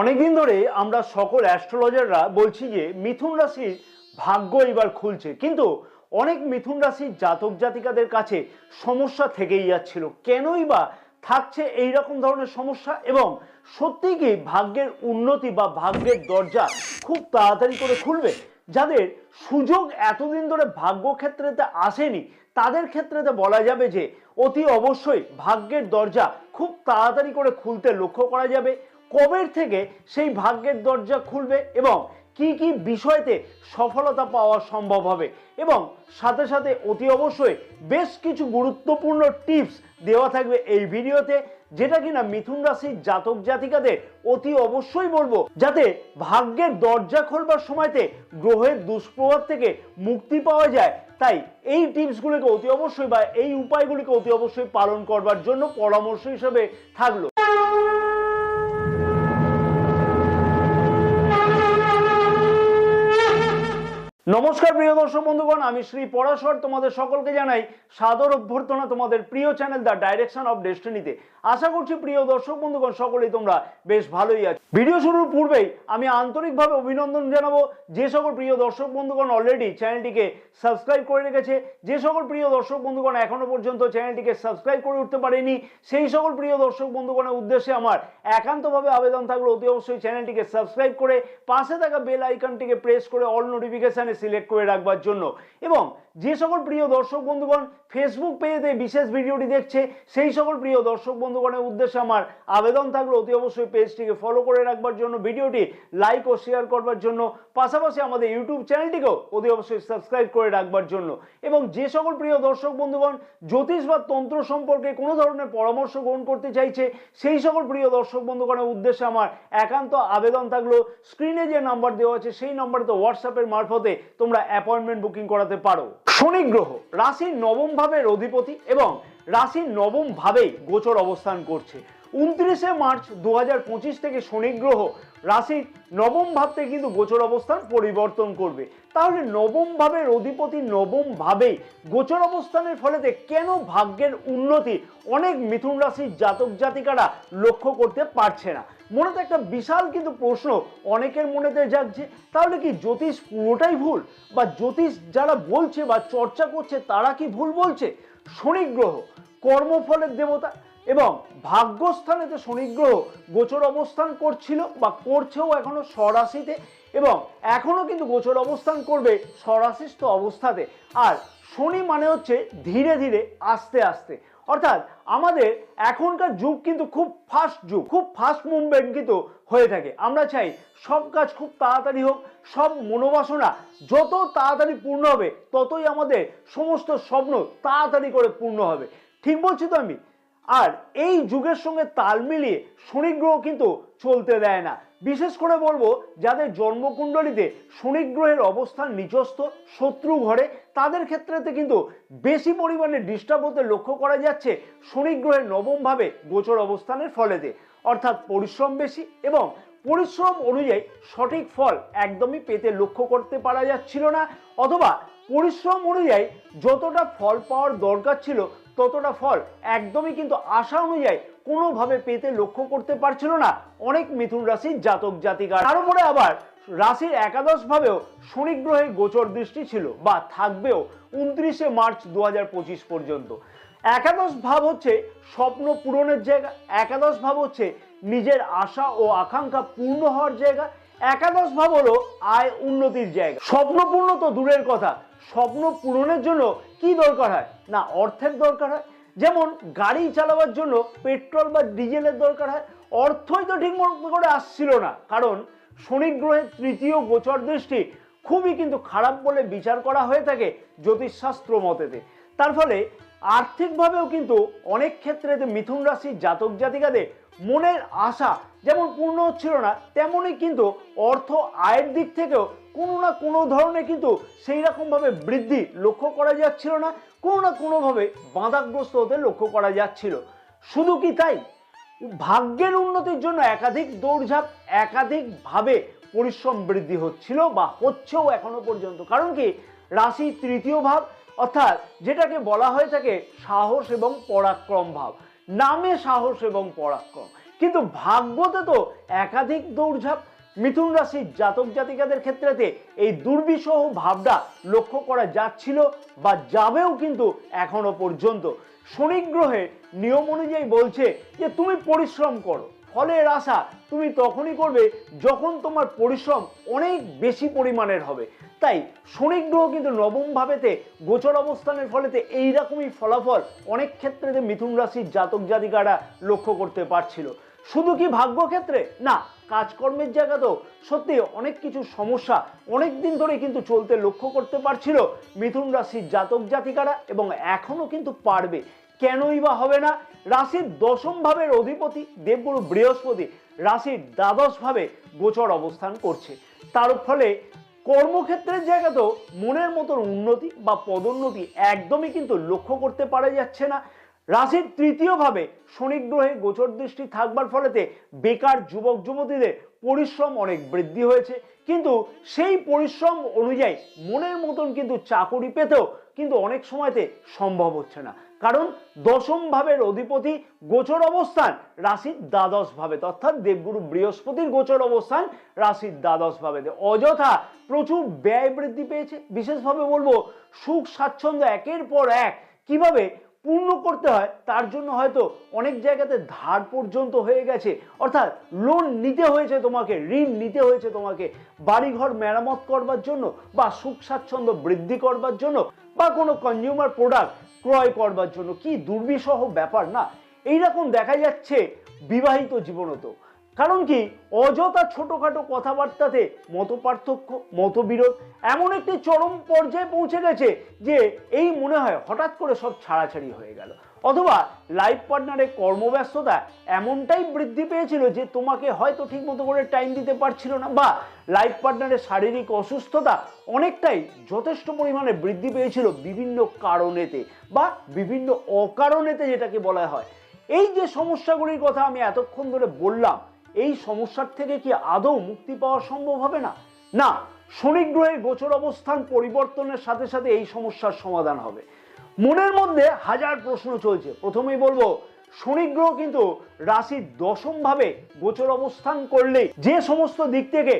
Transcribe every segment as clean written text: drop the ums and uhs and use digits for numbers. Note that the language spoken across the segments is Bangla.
অনেকদিন ধরে আমরা সকল অ্যাস্ট্রোলজাররা বলছি যে মিথুন রাশির ভাগ্য এবার খুলছে, কিন্তু অনেক মিথুন রাশির জাতক জাতিকাদের কাছে সমস্যা থেকেই যাচ্ছিল। কেনই বা থাকছে এই রকম ধরনের সমস্যা, এবং সত্যি কি ভাগ্যের উন্নতি বা ভাগ্যের দরজা খুব তাড়াতাড়ি করে খুলবে? যাদের সুযোগ এতদিন ধরে ভাগ্য ক্ষেত্রেতে আসেনি তাদের ক্ষেত্রেতে বলা যাবে যে অতি অবশ্যই ভাগ্যের দরজা খুব তাড়াতাড়ি করে খুলতে লক্ষ্য করা যাবে। কবের থেকে সেই ভাগ্যের দরজা খুলবে এবং কি কি বিষয়তে সফলতা পাওয়া সম্ভব হবে, এবং সাথে সাথে অতি অবশ্যই বেশ কিছু গুরুত্বপূর্ণ টিপস দেওয়া থাকবে এই ভিডিওতে, যেটা কিনা মিথুন রাশির জাতক জাতিকাদের অতি অবশ্যই বলবো, যাতে ভাগ্যের দরজা খোলবার সময়তে গ্রহের দুষ্প্রভাব থেকে মুক্তি পাওয়া যায়। তাই এই টিপসগুলিকে অতি অবশ্যই বা এই উপায়গুলিকে অতি অবশ্যই পালন করবার জন্য পরামর্শ হিসেবে থাকলো। নমস্কার প্রিয় দর্শক বন্ধুগণ, আমি শ্রী পরাশর তোমাদের সকলকে জানাই সাদর অভ্যর্থনা তোমাদের প্রিয় চ্যানেল দ্য ডাইরেকশন অফ ডেস্টিনিতে। আশা করছি প্রিয় দর্শক বন্ধুগণ সকলেই তোমরা বেশ ভালোই আছো। ভিডিও শুরুর পূর্বেই আমি আন্তরিকভাবে অভিনন্দন জানাবো যে সকল প্রিয় দর্শক বন্ধুগণ অলরেডি চ্যানেলটিকে সাবস্ক্রাইব করে রেখেছে, যে সকল প্রিয় দর্শক বন্ধুগণ এখনো পর্যন্ত চ্যানেলটিকে সাবস্ক্রাইব করে উঠতে পারেনি সেই সকল প্রিয় দর্শক বন্ধুগণের উদ্দেশ্যে আমার একান্তভাবে আবেদন থাকলো অতি অবশ্যই চ্যানেলটিকে সাবস্ক্রাইব করে পাশে থাকা বেল আইকনটিকে প্রেস করে অল নোটিফিকেশনে সিলেক্ট করে রাখবার জন্য। এবং যে সকল প্রিয় দর্শক বন্ধুগণ ফেসবুক পেজে বিশেষ ভিডিওটি দেখছে সেই সকল প্রিয় দর্শক বন্ধুগণের উদ্দেশ্যে আমার আবেদন থাকলো অতি অবশ্যই পেজটিকে ফলো করে রাখবার জন্য, ভিডিওটি লাইক ও শেয়ার করবার জন্য, পাশাপাশি আমাদের ইউটিউব চ্যানেলটিকেও অতি অবশ্যই সাবস্ক্রাইব করে রাখবার জন্য। এবং যে সকল প্রিয় দর্শক বন্ধুগণ জ্যোতিষ বা তন্ত্র সম্পর্কে কোনো ধরনের পরামর্শ গ্রহণ করতে চাইছে সেই সকল প্রিয় দর্শক বন্ধুগণের উদ্দেশ্যে আমার একান্ত আবেদন থাকলো স্ক্রিনে যে নাম্বার দেওয়া আছে সেই নাম্বারে তো হোয়াটসঅ্যাপের মারফতে তোমরা অ্যাপয়েন্টমেন্ট বুকিং করাতে পারো। শনি গ্রহ রাশির নবম ভাবের অধিপতি এবং রাশির নবম ভাবেই গোচর অবস্থান করছে। 29শে মার্চ 2025 থেকে শনি গ্রহ রাশির নবম ভাবতে কিন্তু গোচর অবস্থান পরিবর্তন করবে। তাহলে নবম ভাবের অধিপতি নবম ভাবেই গোচর অবস্থানের ফলেতে কেন ভাগ্যের উন্নতি অনেক মিথুন রাশির জাতক জাতিকারা লক্ষ্য করতে পারছে না? মনেতে একটা বিশাল কিন্তু প্রশ্ন অনেকের মনেতে জাগছে, তাহলে কি জ্যোতিষ পুরোটাই ভুল, বা জ্যোতিষ যারা বলছে বা চর্চা করছে তারা কি ভুল বলছে? শনি গ্রহ কর্মফলের দেবতা এবং ভাগ্যস্থানেতে শনি গ্রহ গোচর অবস্থান করছিল বা করছেও এখনো স্বরাশিতে, এবং এখনো কিন্তু গোচর অবস্থান করবে স্বরাশিস্থ অবস্থাতে। আর শনি মানে হচ্ছে ধীরে ধীরে আস্তে আস্তে, অর্থাৎ আমাদের এখনকার যুগ কিন্তু খুব ফাস্ট যুগ, খুব ফাস্ট মুভমেন্ট কিন্তু হয়ে থাকে। আমরা চাই সব কাজ খুব তাড়াতাড়ি হোক, সব মনোবাসনা যত তাড়াতাড়ি পূর্ণ হবে ততই আমাদের সমস্ত স্বপ্ন তাড়াতাড়ি করে পূর্ণ হবে। ঠিক বলছি তো আমি? আর এই যুগের সঙ্গে তাল মিলিয়ে শনি গ্রহ কিন্তু চলতে দেয় না। বিশেষ করে বলবো যাদের জন্মকুণ্ডলিতে শনি গ্রহের অবস্থান নিচস্থ শত্রু ঘরে, তাদের ক্ষেত্রেতে কিন্তু বেশি পরিমাণে ডিস্টার্ব হতে লক্ষ্য করা যাচ্ছে শনি গ্রহের নবম ভাবে গোচর অবস্থানের ফলেতে। অর্থাৎ পরিশ্রম বেশি এবং পরিশ্রম অনুযায়ী সঠিক ফল একদমই পেতে লক্ষ্য করতে পারা যাচ্ছিল না, অথবা পরিশ্রম অনুযায়ী যতটা ফল পাওয়ার দরকার ছিল ততটা ফল একদমই কিন্তু আশা অনুযায়ী কোনোভাবে পেতে লক্ষ্য করতে পারছিল না অনেক মিথুন রাশির জাতক জাতিকা। তার উপরে আবার রাশির একাদশ ভাবেও শনি গ্রহের গোচর দৃষ্টি ছিল বা থাকবেও 29শে মার্চ 2025 পর্যন্ত। একাদশ ভাব হচ্ছে স্বপ্ন পূরণের জায়গা, একাদশ ভাব হচ্ছে নিজের আশা ও আকাঙ্ক্ষা পূর্ণ হওয়ার জায়গা, একাদশ ভাব হলো আয় উন্নতির জায়গা। স্বপ্ন পূর্ণ তো দূরের কথা, স্বপ্ন পূরণের জন্য কি দরকার হয় না? অর্থের দরকার হয়। যেমন গাড়ি চালাবার জন্য পেট্রোল বা ডিজেলের দরকার হয়, অর্থই তো ঠিক মতো করে আসছিল না, কারণ শনি গ্রহের তৃতীয় গোচর দৃষ্টি খুবই কিন্তু খারাপ বলে বিচার করা হয়ে থাকে জ্যোতিষশাস্ত্র মতেতে। তার ফলে আর্থিকভাবেও কিন্তু অনেক ক্ষেত্রে মিথুন রাশির জাতক জাতিকাদের মনের আশা যেমন পূর্ণ হচ্ছিল না, তেমনই কিন্তু অর্থ আয়ের দিক থেকেও কোনো না কোনো ধরনের কিন্তু সেই রকমভাবে বৃদ্ধি লক্ষ্য করা যাচ্ছিল না, কোনো না কোনোভাবে বাধাগ্রস্ত হতে লক্ষ্য করা যাচ্ছিল। শুধু কি তাই, ভাগ্যের উন্নতির জন্য একাধিক দৌড়ঝাঁপ, একাধিকভাবে পরিশ্রম বৃদ্ধি হচ্ছিল বা হচ্ছেও এখনো পর্যন্ত। কারণ কি, রাশি তৃতীয় ভাব, অর্থাৎ যেটাকে বলা হয়ে থাকে সাহস এবং পরাক্রম ভাব। নামে সাহস এবং পরাক্রম, কিন্তু ভাগ্যতে তো একাধিক দৌড়ঝাঁপ। মিথুন রাশির জাতক জাতিকাদের ক্ষেত্রেতে এই দুর্বিষহ ভাবটা লক্ষ্য করা যাচ্ছিল বা যাবেও কিন্তু এখনো পর্যন্ত। শনি গ্রহের নিয়ম অনুযায়ী বলছে যে তুমি পরিশ্রম করো, ফলের আশা তুমি তখনই করবে যখন তোমার পরিশ্রম অনেক বেশি পরিমাণের হবে। তাই শনি গ্রহ কিন্তু নবম ভাবেতে গোচর অবস্থানের ফলেতে এইরকমই ফলাফল অনেক ক্ষেত্রে মিথুন রাশির জাতক জাতিকারা লক্ষ্য করতে পারছিল। শুধু কি ভাগ্য ক্ষেত্রে না, কাজকর্মের জায়গাতেও সত্যি অনেক কিছু সমস্যা অনেক দিন ধরে কিন্তু চলতে লক্ষ্য করতে পারছিল মিথুন রাশির জাতক জাতিকারা, এবং এখনো কিন্তু পারবে। কেনই বা হবে না? রাশির দশম ভাবের অধিপতি দেবগুরু বৃহস্পতি রাশির দ্বাদশ ভাবে গোচর অবস্থান করছে। তার ফলে কর্মক্ষেত্রের জায়গাতেও মনের মতন উন্নতি বা পদোন্নতি একদমই কিন্তু লক্ষ্য করতে পারা যাচ্ছে না। রাশির তৃতীয় ভাবে শনি গ্রহে গোচর দৃষ্টি থাকবার ফলেতে বেকার যুবক যুবতীদের পরিশ্রম অনেক বৃদ্ধি হয়েছে, কিন্তু সেই পরিশ্রম অনুযায়ী মনের মতন কিন্তু চাকরি পেতেও কিন্তু অনেক সময়তে সম্ভব হচ্ছে না। কারণ দশম ভাবের অধিপতি গোচর অবস্থান রাশির দ্বাদশ ভাবে, অর্থাৎ দেবগুরু বৃহস্পতির গোচর অবস্থান রাশির দ্বাদশ ভাবেতে অযথা প্রচুর ব্যয় বৃদ্ধি পেয়েছে। বিশেষভাবে বলবো সুখ স্বাচ্ছন্দ্য একের পর এক কিভাবে পূর্ণ করতে হয় তার জন্য হয়তো অনেক জায়গাতে ধার পর্যন্ত হয়ে গেছে, অর্থাৎ লোন নিতে হয়েছে তোমাকে, ঋণ নিতে হয়েছে তোমাকে বাড়িঘর মেরামত করবার জন্য বা সুখ স্বাচ্ছন্দ্য বৃদ্ধি করবার জন্য বা কোনো কনজিউমার প্রোডাক্ট ক্রয় করবার জন্য। কি দুর্বিষহ ব্যাপার না? এইরকম দেখা যাচ্ছে বিবাহিত জীবনতেও। কারণ কি অযথা ছোটখাটো কথাবার্তাতে মত পার্থক্য, মতবিরোধ এমন একটি চরম পর্যায়ে পৌঁছে গেছে যে এই মনে হয় হঠাৎ করে সব ছাড়াছাড়ি হয়ে গেল, অথবা লাইফ পার্টনারের কর্মব্যস্ততা এমনটাই বৃদ্ধি পেয়েছিল যে তোমাকে হয়তো ঠিক মতো করে টাইম দিতে পারছিল না, বা লাইফ পার্টনারের শারীরিক অসুস্থতা অনেকটাই যথেষ্ট পরিমাণে বৃদ্ধি পেয়েছিল বিভিন্ন কারণেতে বা বিভিন্ন অকারণেতে যেটাকে বলা হয়। এই যে সমস্যাগুলির কথা আমি এতক্ষণ ধরে বললাম, এই সমস্যার থেকে কি আদৌ মুক্তি পাওয়া সম্ভব হবে না? না, শনি গ্রহের গোচর অবস্থান পরিবর্তনের সাথে সাথে এই সমস্যার সমাধান হবে। মনের মধ্যে হাজার প্রশ্ন চলছে। প্রথমেই বলবো শনি গ্রহ কিন্তু রাশির দশম ভাবে গোচর অবস্থান করলে যে সমস্ত দিক থেকে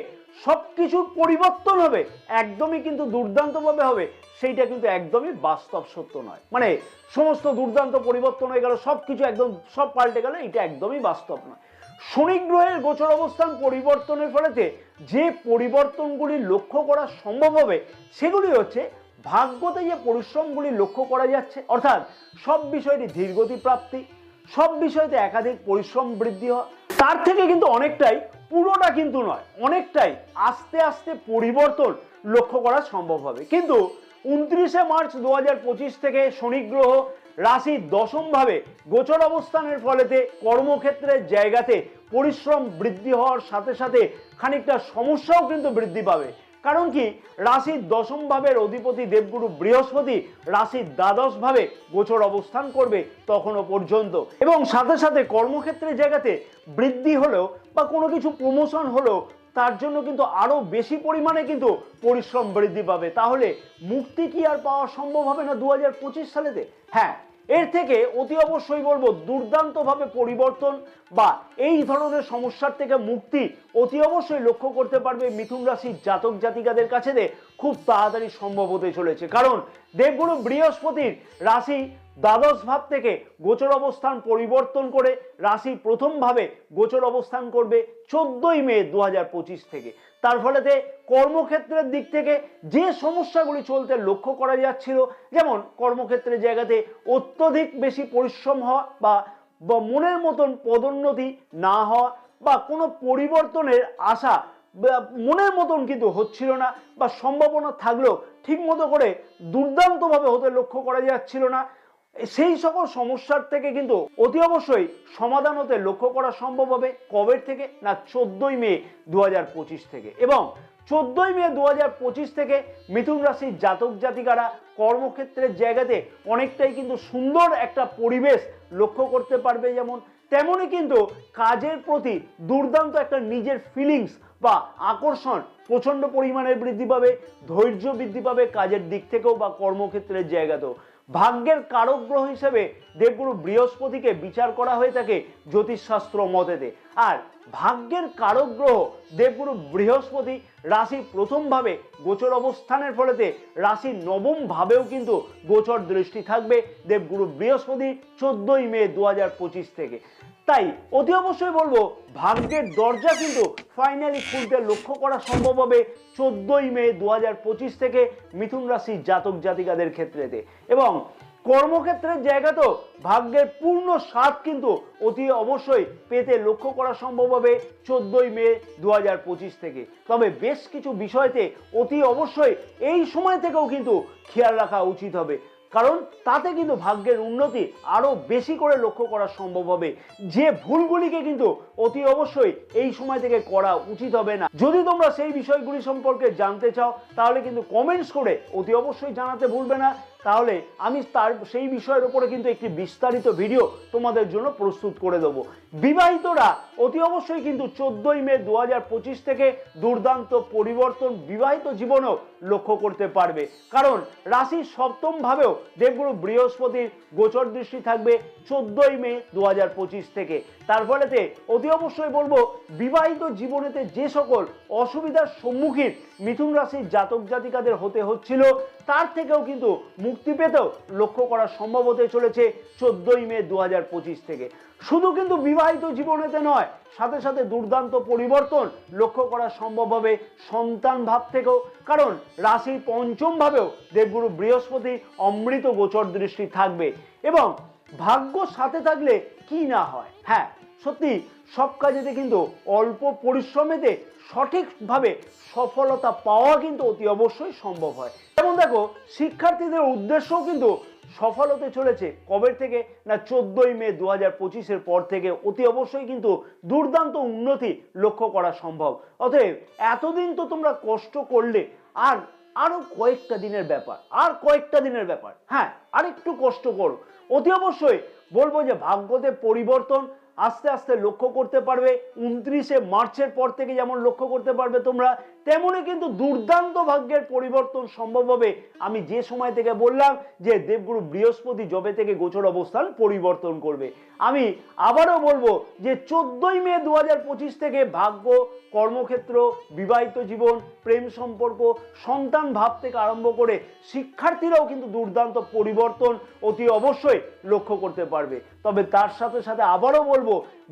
সবকিছুর পরিবর্তন হবে একদমই কিন্তু দুর্দান্তভাবে হবে, সেইটা কিন্তু একদমই বাস্তব সত্য নয়। মানে সমস্ত দুর্দান্ত পরিবর্তন হয়ে গেল, সবকিছু একদম সব পাল্টে গেল, এটা একদমই বাস্তব নয়। শনি গ্রহের গোচর অবস্থান পরিবর্তনের ফলেতে যে পরিবর্তনগুলি লক্ষ্য করা সম্ভব হবে সেগুলি হচ্ছে ভাগ্যতে যে পরিশ্রমগুলি লক্ষ্য করা যাচ্ছে, অর্থাৎ সব বিষয়টি ধীরগতি প্রাপ্তি, সব বিষয়তে একাধিক পরিশ্রম বৃদ্ধি হওয়া, তার থেকে কিন্তু অনেকটাই, পুরোটা কিন্তু নয়, অনেকটাই আস্তে আস্তে পরিবর্তন লক্ষ্য করা সম্ভব হবে। কিন্তু 29শে মার্চ 2025 থেকে শনি গ্রহ রাশির দশম ভাবে গোচর অবস্থানের ফলেতে কর্মক্ষেত্রের জায়গাতে পরিশ্রম বৃদ্ধি হওয়ার সাথে সাথে খানিকটা সমস্যাও কিন্তু বৃদ্ধি পাবে। কারণ কি রাশির দশম ভাবের অধিপতি দেবগুরু বৃহস্পতি রাশির দ্বাদশ ভাবে গোচর অবস্থান করবে তখনও পর্যন্ত, এবং সাথে সাথে কর্মক্ষেত্রের জায়গাতে বৃদ্ধি হলেও বা কোনো কিছু প্রমোশন হলেও তার জন্য কিন্তু আরো বেশি পরিমাণে কিন্তু পরিশ্রম বৃদ্ধি পাবে। তাহলে মুক্তি কি আর পাওয়া সম্ভব হবে না 2025 সালেতে? হ্যাঁ, এর থেকে অতি অবশ্যই বলবো দুর্দান্তভাবে পরিবর্তন বা এই ধরনের সমস্যার থেকে মুক্তি অতি অবশ্যই লক্ষ্য করতে পারবে মিথুন রাশির জাতক জাতিকাদের কাছে খুব তাড়াতাড়ি সম্ভব হতে চলেছে। কারণ দেবগুরু বৃহস্পতির রাশি দ্বাদশ ভাব থেকে গোচর অবস্থান পরিবর্তন করে রাশি প্রথম ভাবে গোচর অবস্থান করবে 14ই মে 2025 থেকে। তার ফলেতে কর্মক্ষেত্রের দিক থেকে যে সমস্যাগুলি চলতে লক্ষ্য করা যাচ্ছিল, যেমন কর্মক্ষেত্রের জায়গাতে অত্যধিক বেশি পরিশ্রম হওয়া বা মনের মতন পদোন্নতি না হওয়া বা কোনো পরিবর্তনের আশা মনের মতন কিন্তু হচ্ছিল না, বা সম্ভাবনা থাকলেও ঠিক মতো করে দুর্দান্তভাবে হতে লক্ষ্য করা যাচ্ছিল না, সেই সকল সমস্যার থেকে কিন্তু অতি অবশ্যই সমাধান হতে লক্ষ্য করা সম্ভব হবে। কবে থেকে? না 14ই মে 2025 থেকে। এবং 14ই মে 2025 থেকে মিথুন রাশির জাতক জাতিকারা কর্মক্ষেত্রের জায়গাতে অনেকটাই কিন্তু সুন্দর একটা পরিবেশ লক্ষ্য করতে পারবে, যেমন তেমনই কিন্তু কাজের প্রতি দুর্দান্ত একটা নিজের ফিলিংস বা আকর্ষণ প্রচন্ড পরিমাণে বৃদ্ধি পাবে, ধৈর্য বৃদ্ধি পাবে কাজের দিক থেকেও বা কর্মক্ষেত্রের জায়গাতেও। ভাগ্যের কারক গ্রহ হিসেবে দেবগুরু বৃহস্পতিকে বিচার করা হয়ে থাকে জ্যোতিষশাস্ত্র মতেতে। আর ভাগ্যের কারক গ্রহ দেবগুরু বৃহস্পতি রাশির প্রথম ভাবে গোচর অবস্থানের ফলেতে রাশির নবম ভাবেও কিন্তু গোচর দৃষ্টি থাকবে দেবগুরু বৃহস্পতি 14ই মে 2025 থেকে। তাই অতি অবশ্যই বলবো ভাগ্যের দরজা কিন্তু ফাইনালি খুলতে লক্ষ্য করা সম্ভব হবে 14ই মে 2025 থেকে মিথুন রাশির জাতক জাতিকাদের ক্ষেত্রেতে। এবং কর্মক্ষেত্রের জায়গাতেও ভাগ্যের পূর্ণ স্বাদ কিন্তু অতি অবশ্যই পেতে লক্ষ্য করা সম্ভব হবে 14ই মে 2025 থেকে। তবে বেশ কিছু বিষয়তে অতি অবশ্যই এই সময় থেকেও কিন্তু খেয়াল রাখা উচিত হবে, কারণ তাতে কিন্তু ভাগ্যের উন্নতি আরো বেশি করে লক্ষ্য করা সম্ভব হবে। যে ভুলগুলিকে কিন্তু অতি অবশ্যই এই সময় থেকে করা উচিত হবে না। যদি তোমরা সেই বিষয়গুলি সম্পর্কে জানতে চাও তাহলে কিন্তু কমেন্টস করে অতি অবশ্যই জানাতে ভুলবে না, তাহলে আমি সেই বিষয়ের উপরে কিন্তু একটি বিস্তারিত ভিডিও তোমাদের জন্য প্রস্তুত করে দেবো। বিবাহিতরা অতি অবশ্যই কিন্তু 14ই মে 2025 থেকে দুর্দান্ত পরিবর্তন বিবাহিত জীবনেও লক্ষ্য করতে পারবে, কারণ রাশির সপ্তম ভাবেও দেবগুরু বৃহস্পতির গোচর দৃষ্টি থাকবে 14ই মে 2025 থেকে। তার ফলেতে অতি অবশ্যই বলবো বিবাহিত জীবনেতে যে সকল অসুবিধার সম্মুখীন মিথুন রাশির জাতক জাতিকাদের হতে হচ্ছিল তার থেকেও কিন্তু মুক্তি পেতেও লক্ষ্য করা সম্ভব হতে চলেছে 14ই মে 2025 থেকে। শুধু কিন্তু বিবাহিত জীবনেতে নয়, সাথে সাথে দুর্দান্ত পরিবর্তন লক্ষ্য করা সম্ভব হবে সন্তান ভাব থেকেও, কারণ রাশির পঞ্চম ভাবেও দেবগুরু বৃহস্পতি অমৃত গোচর দৃষ্টি থাকবে। এবং ভাগ্য সাথে থাকলে কি না হয়, হ্যাঁ সত্যি সব কাজেতে কিন্তু অল্প পরিশ্রমেতে সঠিকভাবে সফলতা পাওয়া কিন্তু অতি অবশ্যই সম্ভব হয়। যেমন দেখো শিক্ষার্থীদের উদ্দেশ্যও কিন্তু সফল হতে চলেছে কবে থেকে না 14ই মে 2025 পর থেকে অতি অবশ্যই কিন্তু দুর্দান্ত উন্নতি লক্ষ্য করা সম্ভব। অতএব এতদিন তো তোমরা কষ্ট করলে, আরো কয়েকটা দিনের ব্যাপার, হ্যাঁ আর একটু কষ্ট করো। অতি অবশ্যই বলবো যে ভাগ্যতে পরিবর্তন আস্তে আস্তে লক্ষ্য করতে পারবে। 29শে মার্চের পর থেকে যেমন লক্ষ্য করতে পারবে তোমরা, তেমনি কিন্তু দুর্দান্ত ভাগ্যের পরিবর্তন সম্ভব হবে আমি যে সময় থেকে বললাম যে দেবগুরু বৃহস্পতি যবে থেকে গোচর অবস্থান পরিবর্তন করবে। আমি আবারও বলবো যে 14ই মে 2025 থেকে ভাগ্য, কর্মক্ষেত্র, বিবাহিত জীবন, প্রেম সম্পর্ক, সন্তান ভাব থেকে আরম্ভ করে শিক্ষার্থীরাও কিন্তু দুর্দান্ত পরিবর্তন অতি অবশ্যই লক্ষ্য করতে পারবে। তবে তার সাথে সাথে আবারও বলবো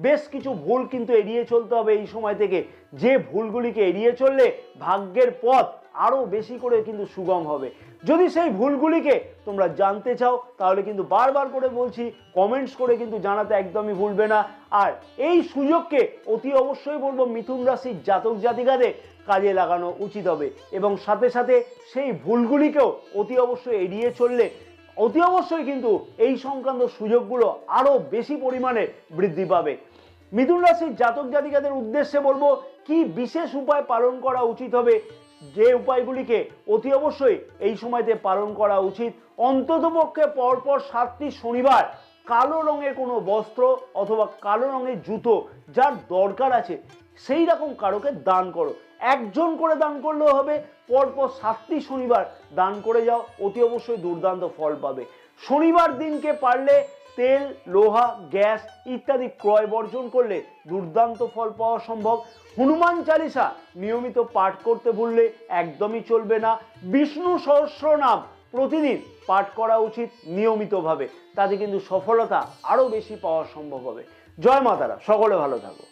বেশ কিছু ভুল কিন্তু এড়িয়ে চলতে হবে এই সময় থেকে, যে ভুলগুলিকে এড়িয়ে চললে ভাগ্যের পথ আরো বেশি করে কিন্তু সুগম হবে। যদি সেই ভুলগুলিকে তোমরা জানতে চাও তাহলে কিন্তু বারবার করে বলছি কমেন্টস করে কিন্তু জানাতে একদমই ভুলবে না। আর এই সুযোগকে অতি অবশ্যই বলবো মিথুন রাশির জাতক জাতিকাদের কাজে লাগানো উচিত হবে, এবং সাথে সাথে সেই ভুলগুলিকেও অতি অবশ্যই এড়িয়ে চললে অতি অবশ্যই কিন্তু এই সংক্রান্ত সুযোগগুলো আরো বেশি পরিমাণে বৃদ্ধি পাবে। মিথুন রাশির জাতক জাতিকাদের উদ্দেশ্যে বলবো কি বিশেষ উপায় পালন করা উচিত হবে, যে উপায়গুলিকে অতি অবশ্যই এই সময়তে পালন করা উচিত। অন্ততপক্ষে পরপর 7টি শনিবার কালো রঙের কোনো বস্ত্র অথবা কালো রঙের জুতো যার দরকার আছে সেই রকম কারোকে দান করো। একজন করে দান করলেও হবে, পরপর 7টি শনিবার দান করে যাও, অতি অবশ্যই দুর্দান্ত ফল পাবে। শনিবার দিনকে পারলে তেল, লোহা, গ্যাস ইত্যাদি ক্রয় বর্জন করলে দুর্দান্ত ফল পাওয়া সম্ভব। হনুমান চালিসা নিয়মিত পাঠ করতে ভুললে একদমই চলবে না। বিষ্ণু সহস্রনাম প্রতিদিন পাঠ করা উচিত নিয়মিতভাবে, তাতে কিন্তু সফলতা আরো বেশি পাওয়া সম্ভব হবে। জয় মা তারা, সকলে ভালো থাকো।